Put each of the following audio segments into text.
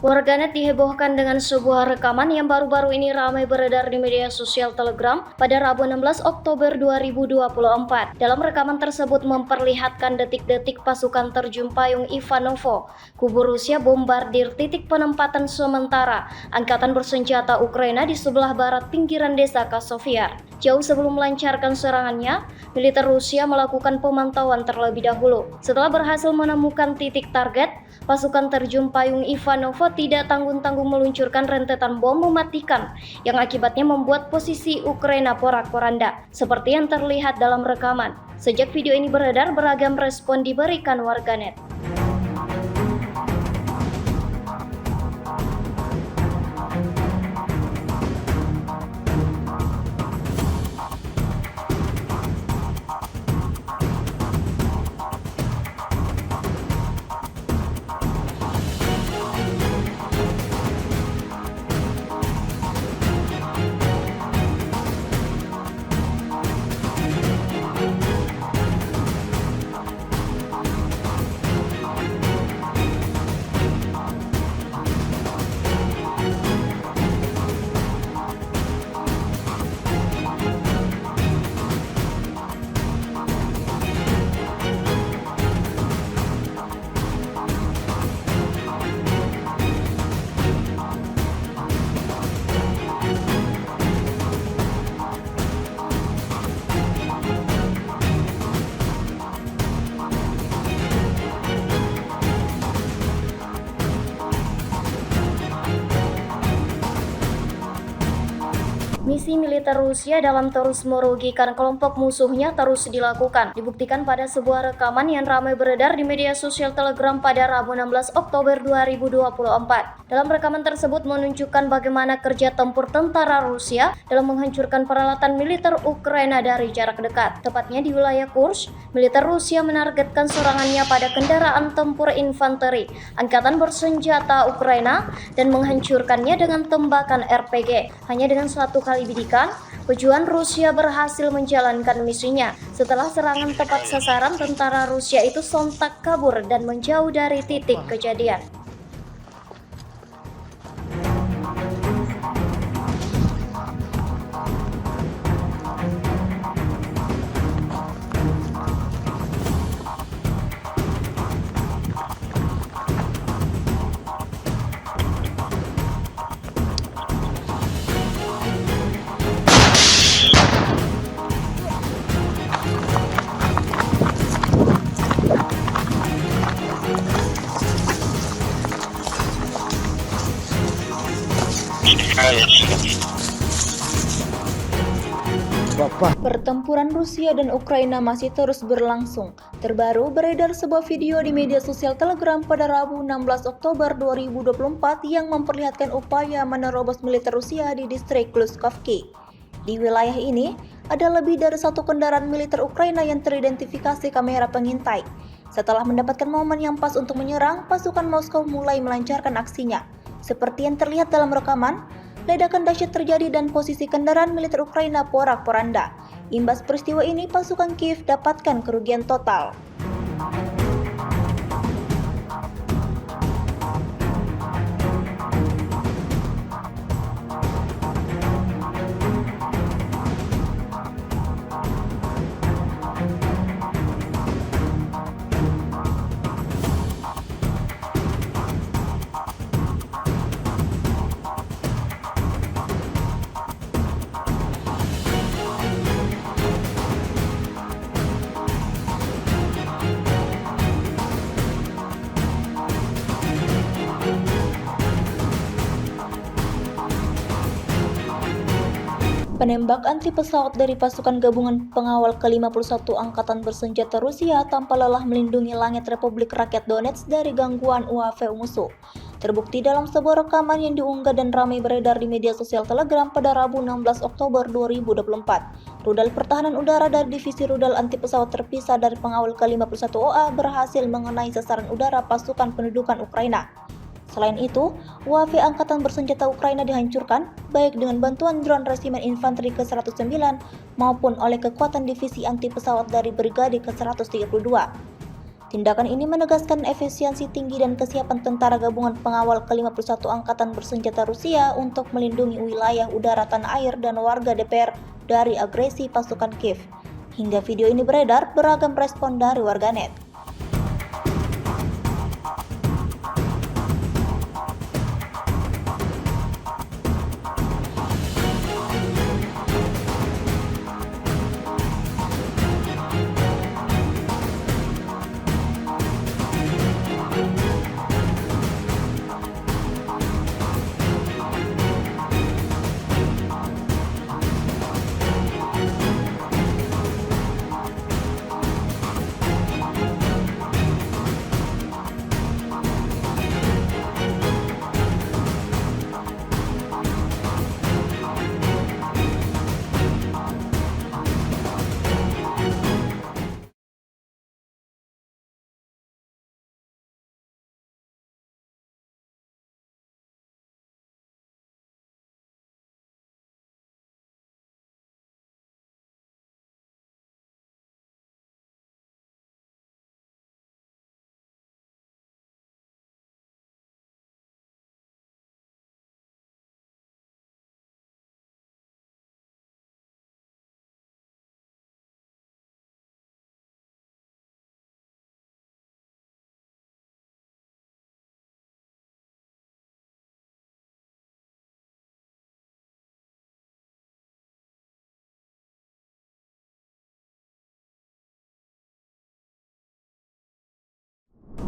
Warganet dihebohkan dengan sebuah rekaman yang baru-baru ini ramai beredar di media sosial Telegram pada Rabu 16 Oktober 2024. Dalam rekaman tersebut memperlihatkan detik-detik pasukan terjun payung Ivanovo, kubu Rusia bombardir titik penempatan sementara angkatan bersenjata Ukraina di sebelah barat pinggiran desa Kasovyar. Jauh sebelum melancarkan serangannya, militer Rusia melakukan pemantauan terlebih dahulu. Setelah berhasil menemukan titik target, pasukan terjun payung Ivanovo tidak tanggung-tanggung meluncurkan rentetan bom mematikan yang akibatnya membuat posisi Ukraina porak-poranda, seperti yang terlihat dalam rekaman. Sejak video ini beredar, beragam respon diberikan warganet. Misi militer Rusia dalam terus merugikan kelompok musuhnya terus dilakukan, dibuktikan pada sebuah rekaman yang ramai beredar di media sosial Telegram pada Rabu 16 Oktober 2024. Dalam rekaman tersebut menunjukkan bagaimana kerja tempur tentara Rusia dalam menghancurkan peralatan militer Ukraina dari jarak dekat. Tepatnya di wilayah Kursk, militer Rusia menargetkan serangannya pada kendaraan tempur infanteri angkatan bersenjata Ukraina dan menghancurkannya dengan tembakan RPG. Hanya dengan satu kali bidikan, pejuang Rusia berhasil menjalankan misinya. Setelah serangan tepat sasaran, tentara Rusia itu sontak kabur dan menjauh dari titik kejadian. Pertempuran Rusia dan Ukraina masih terus berlangsung. Terbaru beredar sebuah video di media sosial Telegram pada Rabu 16 Oktober 2024 yang memperlihatkan upaya menerobos militer Rusia di distrik Luskovki. Di wilayah ini, ada lebih dari satu kendaraan militer Ukraina yang teridentifikasi kamera pengintai. Setelah mendapatkan momen yang pas untuk menyerang, pasukan Moskow mulai melancarkan aksinya. Seperti yang terlihat dalam rekaman, ledakan dahsyat terjadi dan posisi kendaraan militer Ukraina porak-poranda. Imbas peristiwa ini, pasukan Kiev dapatkan kerugian total. Penembak anti pesawat dari pasukan gabungan pengawal ke-51 Angkatan Bersenjata Rusia tanpa lelah melindungi langit Republik Rakyat Donetsk dari gangguan UAV musuh. Terbukti dalam sebuah rekaman yang diunggah dan ramai beredar di media sosial Telegram pada Rabu 16 Oktober 2024. Rudal pertahanan udara dari Divisi Rudal Anti Pesawat Terpisah dari Pengawal ke-51 OA berhasil mengenai sasaran udara pasukan pendudukan Ukraina. Selain itu, UAV Angkatan Bersenjata Ukraina dihancurkan baik dengan bantuan drone Resimen Infanteri ke-109 maupun oleh kekuatan divisi anti pesawat dari Brigade ke-132. Tindakan ini menegaskan efisiensi tinggi dan kesiapan Tentara Gabungan Pengawal ke-51 Angkatan Bersenjata Rusia untuk melindungi wilayah udara tanah air dan warga DPR dari agresi pasukan Kiev. Hingga video ini beredar, beragam respon dari warganet.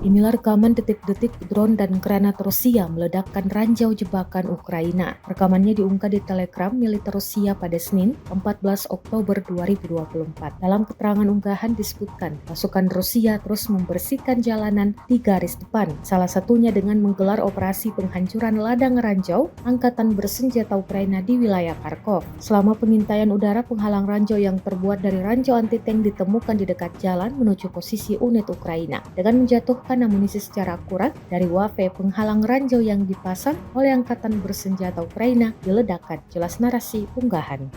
Inilah rekaman detik-detik drone dan granat Rusia meledakkan ranjau jebakan Ukraina. Rekamannya diunggah di Telegram militer Rusia pada Senin, 14 Oktober 2024. Dalam keterangan unggahan disebutkan, pasukan Rusia terus membersihkan jalanan di garis depan, salah satunya dengan menggelar operasi penghancuran ladang ranjau Angkatan Bersenjata Ukraina di wilayah Kharkov. Selama pengintaian udara, penghalang ranjau yang terbuat dari ranjau anti-tank ditemukan di dekat jalan menuju posisi unit Ukraina. Dengan menjatuhkan amunisi secara akurat dari wafe penghalang ranjau yang dipasang oleh Angkatan Bersenjata Ukraina diledakkan, jelas narasi unggahan.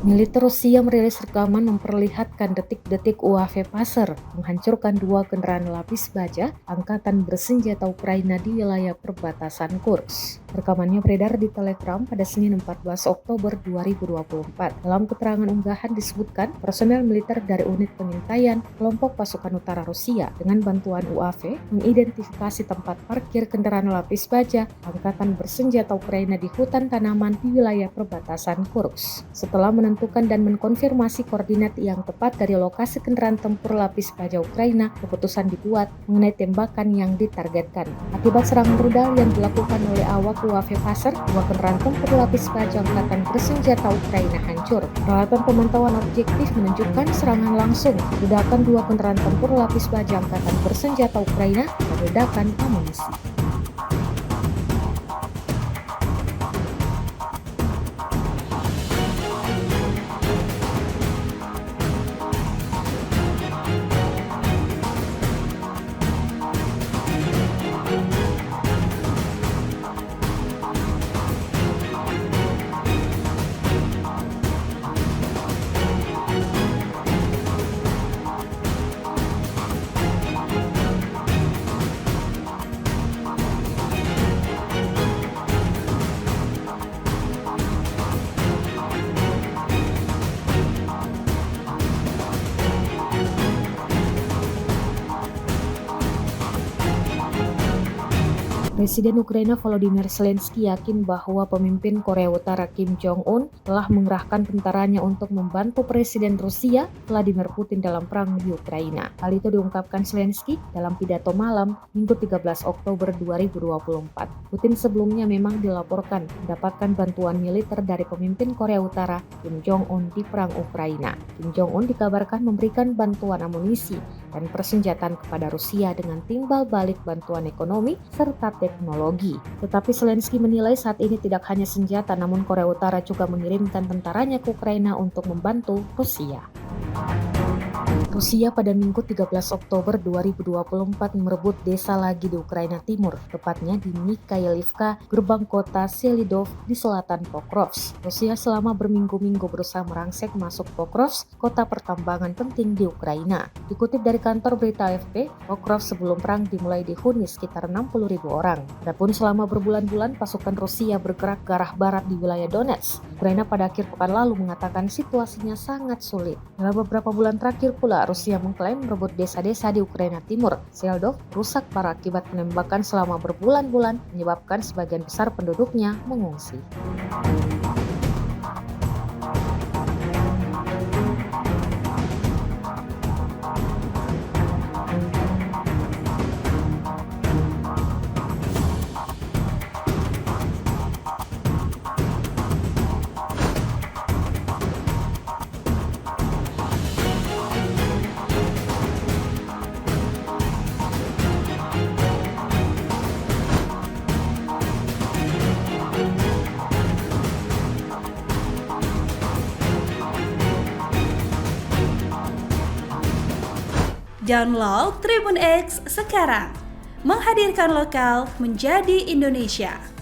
Militer Rusia merilis rekaman memperlihatkan detik-detik UAV Passer menghancurkan 2 kendaraan lapis baja Angkatan Bersenjata Ukraina di wilayah perbatasan Kursk. Rekamannya beredar di Telegram pada Senin 14 Oktober 2024. Dalam keterangan unggahan disebutkan, personel militer dari unit pengintaian kelompok pasukan utara Rusia dengan bantuan UAV mengidentifikasi tempat parkir kendaraan lapis baja Angkatan Bersenjata Ukraina di hutan tanaman di wilayah perbatasan Kursk. Setelah menentukan dan mengkonfirmasi koordinat yang tepat dari lokasi kendaraan tempur lapis baja Ukraina, keputusan dibuat mengenai tembakan yang ditargetkan. Akibat serangan rudal yang dilakukan oleh awak UAV Passer, 2 kendaraan tempur lapis baja Angkatan Bersenjata Ukraina hancur. Peralatan pemantauan objektif menunjukkan serangan langsung, ledakan 2 kendaraan tempur lapis baja Angkatan Bersenjata Ukraina, dan ledakan amunisi. Presiden Ukraina Volodymyr Zelensky yakin bahwa pemimpin Korea Utara Kim Jong-un telah mengerahkan tentaranya untuk membantu Presiden Rusia Vladimir Putin dalam perang di Ukraina. Hal itu diungkapkan Zelensky dalam pidato malam Minggu 13 Oktober 2024. Putin sebelumnya memang dilaporkan mendapatkan bantuan militer dari pemimpin Korea Utara Kim Jong-un di perang Ukraina. Kim Jong-un dikabarkan memberikan bantuan amunisi dan persenjataan kepada Rusia dengan timbal balik bantuan ekonomi serta teknologi. Tetapi Zelensky menilai saat ini tidak hanya senjata, namun Korea Utara juga mengirimkan tentaranya ke Ukraina untuk membantu Rusia. Rusia pada Minggu 13 Oktober 2024 merebut desa lagi di Ukraina Timur, tepatnya di Mikhailivka, gerbang kota Selidov di selatan Pokrovsk. Rusia selama berminggu-minggu berusaha merangsek masuk Pokrovsk, kota pertambangan penting di Ukraina. Dikutip dari kantor berita AFP, Pokrovsk sebelum perang dimulai dihuni sekitar 60.000 orang. Adapun selama berbulan-bulan pasukan Rusia bergerak ke arah barat di wilayah Donetsk. Ukraina pada akhir pekan lalu mengatakan situasinya sangat sulit. Dalam beberapa bulan terakhir pula, Rusia mengklaim merebut desa-desa di Ukraina Timur. Seldov rusak parah akibat penembakan selama berbulan-bulan, menyebabkan sebagian besar penduduknya mengungsi. Download Tribun X sekarang, menghadirkan lokal menjadi Indonesia.